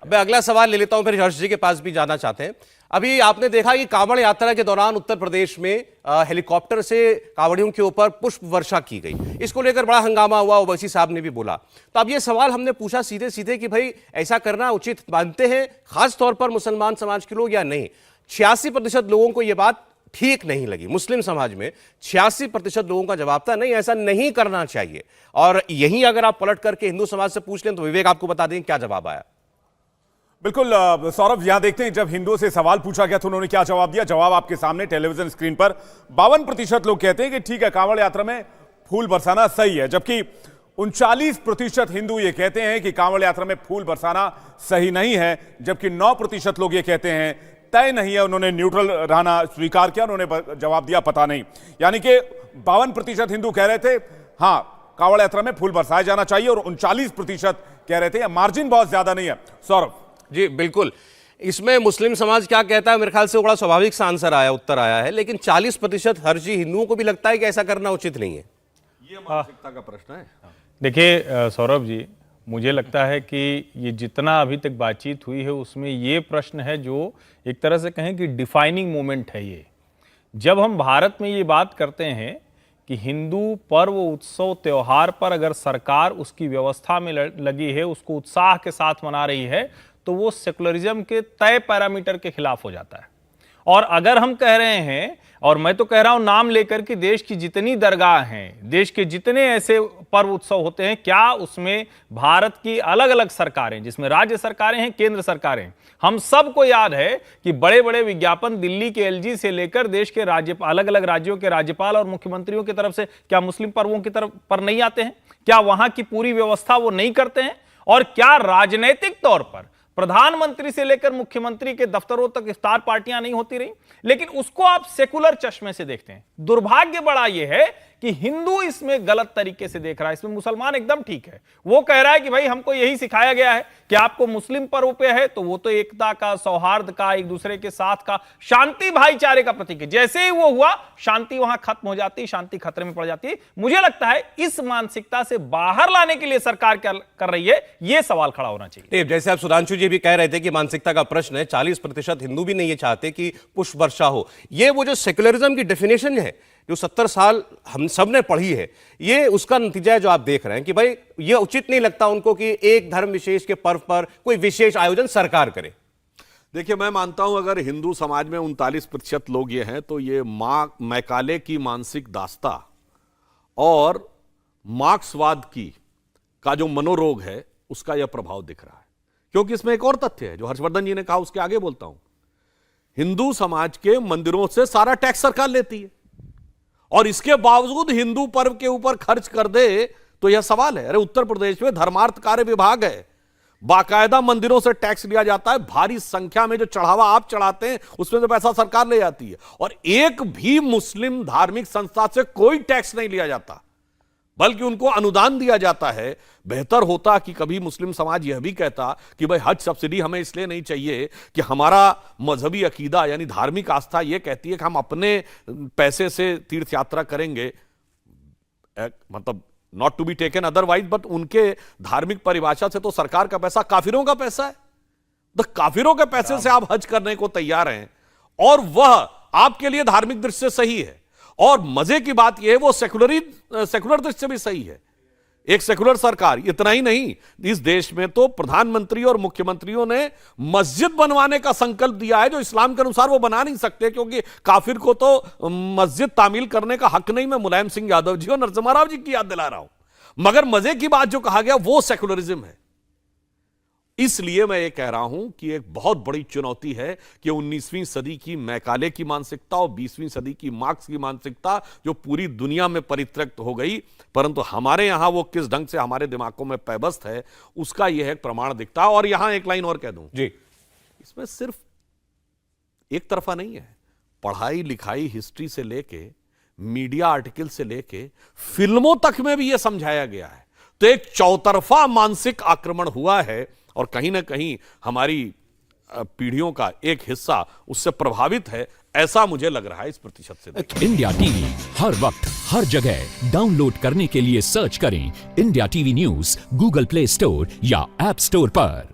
मैं अगला सवाल ले लेता हूं, फिर हर्ष जी के पास भी जाना चाहते हैं। अभी आपने देखा कि कांवड़ यात्रा के दौरान उत्तर प्रदेश में हेलीकॉप्टर से कांवड़ियों के ऊपर पुष्प वर्षा की गई। इसको लेकर बड़ा हंगामा हुआ, ओवैसी साहब ने भी बोला। तो अब ये सवाल हमने पूछा सीधे सीधे कि भाई ऐसा करना उचित मानते हैं खास तौर पर मुसलमान समाज के लोग या नहीं? 86% लोगों को यह बात ठीक नहीं लगी। मुस्लिम समाज में 86% लोगों का जवाब था नहीं, ऐसा नहीं करना चाहिए। और यही अगर आप पलट करके हिंदू समाज से पूछ लें तो विवेक आपको बता दें क्या जवाब आया। बिल्कुल सौरभ, यहां देखते हैं जब हिंदुओं से सवाल पूछा गया तो उन्होंने क्या जवाब दिया। जवाब आपके सामने टेलीविजन स्क्रीन पर। 52% लोग कहते हैं कि ठीक है, कांवड़ यात्रा में फूल बरसाना सही है, जबकि 39% हिंदू ये कहते हैं कि कांवड़ यात्रा में फूल बरसाना सही नहीं है, जबकि 9% लोग ये कहते हैं तय नहीं है। उन्होंने न्यूट्रल रहना स्वीकार किया, उन्होंने जवाब दिया पता नहीं। यानी कि 52% हिंदू कह रहे थे हां कांवड़ यात्रा में फूल बरसाया जाना चाहिए, और 39% कह रहे थे। मार्जिन बहुत ज्यादा नहीं है। सौरभ जी बिल्कुल, इसमें मुस्लिम समाज क्या कहता है मेरे ख्याल से बड़ा स्वाभाविक सा आंसर आया, उत्तर आया है। लेकिन 40% हर जी हिंदुओं को भी लगता है कि ऐसा करना उचित नहीं है। ये मानसिकता का प्रश्न है। देखिए सौरभ जी, मुझे लगता है कि ये जितना अभी तक बातचीत हुई है उसमें ये प्रश्न है जो एक तरह से कहें कि डिफाइनिंग मोमेंट है ये। जब हम भारत में ये बात करते हैं कि हिंदू पर्व उत्सव त्यौहार पर अगर सरकार उसकी व्यवस्था में लगी है, उसको उत्साह के साथ मना रही है, तो वो सेकुलरिज्म के तय पैरामीटर के खिलाफ हो जाता है। और अगर हम कह रहे हैं, और मैं तो कह रहा हूं नाम लेकर कि देश की जितनी दरगाह हैं, देश के जितने ऐसे पर्व उत्सव होते हैं, क्या उसमें भारत की अलग अलग सरकारें, जिसमें राज्य सरकारें हैं, केंद्र सरकारें, हम सबको याद है कि बड़े बड़े विज्ञापन दिल्ली के एलजी से लेकर देश के अलग अलग राज्यों के राज्यपाल और मुख्यमंत्रियों की तरफ से क्या मुस्लिम पर्वों की तरफ पर नहीं आते हैं? क्या वहां की पूरी व्यवस्था वो नहीं करते हैं? और क्या राजनीतिक तौर पर प्रधानमंत्री से लेकर मुख्यमंत्री के दफ्तरों तक इफ्तार पार्टियां नहीं होती रही? लेकिन उसको आप सेकुलर चश्मे से देखते हैं। दुर्भाग्य बड़ा यह है कि हिंदू इसमें गलत तरीके से देख रहा है। इसमें मुसलमान एकदम ठीक है, वो कह रहा है कि भाई हमको यही सिखाया गया है कि आपको मुस्लिम पर्व पे है तो वो तो एकता का, सौहार्द का, एक दूसरे के साथ का, शांति भाईचारे का प्रतीक है। जैसे ही वो हुआ शांति वहां खत्म हो जाती, शांति खतरे में पड़ जाती है। मुझे लगता है इस मानसिकता से बाहर लाने के लिए सरकार क्या कर रही है, यह सवाल खड़ा होना चाहिए। जैसे आप सुधांशु जी भी कह रहे थे कि मानसिकता का प्रश्न है, 40% हिंदू भी नहीं ये चाहते कि पुष्प वर्षा हो। ये वो जो सेक्युलरिज्म की डेफिनेशन है जो 70 साल हम सब ने पढ़ी है, ये उसका नतीजा है जो आप देख रहे हैं कि भाई ये उचित नहीं लगता उनको कि एक धर्म विशेष के पर्व पर कोई विशेष आयोजन सरकार करे। देखिए, मैं मानता हूं अगर हिंदू समाज में 39% लोग ये हैं तो ये मैकाले की मानसिक दास्ता और मार्क्सवाद का जो मनोरोग है उसका यह प्रभाव दिख रहा है। क्योंकि इसमें एक और तथ्य है जो हर्षवर्धन जी ने कहा, उसके आगे बोलता हूं। हिंदू समाज के मंदिरों से सारा टैक्स सरकार लेती है और इसके बावजूद हिंदू पर्व के ऊपर खर्च कर दे तो यह सवाल है। अरे उत्तर प्रदेश में धर्मार्थ कार्य विभाग है, बाकायदा मंदिरों से टैक्स लिया जाता है। भारी संख्या में जो चढ़ावा आप चढ़ाते हैं उसमें से पैसा सरकार ले जाती है, और एक भी मुस्लिम धार्मिक संस्था से कोई टैक्स नहीं लिया जाता बल्कि उनको अनुदान दिया जाता है। बेहतर होता कि कभी मुस्लिम समाज यह भी कहता कि भाई हज सब्सिडी हमें इसलिए नहीं चाहिए कि हमारा मजहबी अकीदा यानी धार्मिक आस्था यह कहती है कि हम अपने पैसे से तीर्थ यात्रा करेंगे, मतलब not to be taken otherwise, but उनके धार्मिक परिभाषा से तो सरकार का पैसा काफिरों का पैसा है। तो काफिरों के पैसे से आप हज करने को तैयार हैं और वह आपके लिए धार्मिक दृष्टि से सही है। और मजे की बात यह है वो सेकुलर दृष्टि से भी सही है। एक सेकुलर सरकार, इतना ही नहीं, इस देश में तो प्रधानमंत्री और मुख्यमंत्रियों ने मस्जिद बनवाने का संकल्प दिया है जो इस्लाम के अनुसार वो बना नहीं सकते, क्योंकि काफिर को तो मस्जिद तामील करने का हक नहीं। मैं मुलायम सिंह यादव जी और नरसिम्हा राव जी की याद दिला रहा हूं। मगर मजे की बात जो कहा गया वो सेकुलरिज्म है। इसलिए मैं ये कह रहा हूं कि एक बहुत बड़ी चुनौती है कि 19वीं सदी की मैकाले की मानसिकता और 20वीं सदी की मार्क्स की मानसिकता जो पूरी दुनिया में परित्यक्त हो गई, परंतु हमारे यहां वो किस ढंग से हमारे दिमागों में पैबस्त है उसका यह एक प्रमाण दिखता है। और यहां एक लाइन और कह दूं जी, इसमें सिर्फ एक तरफा नहीं है। पढ़ाई लिखाई हिस्ट्री से लेके मीडिया आर्टिकल से लेके फिल्मों तक में भी यह समझाया गया है। तो एक चौतरफा मानसिक आक्रमण हुआ है और कहीं ना कहीं हमारी पीढ़ियों का एक हिस्सा उससे प्रभावित है, ऐसा मुझे लग रहा है इस प्रतिशत से। इंडिया टीवी हर वक्त हर जगह डाउनलोड करने के लिए सर्च करें India TV news Google play store या ऐप स्टोर पर।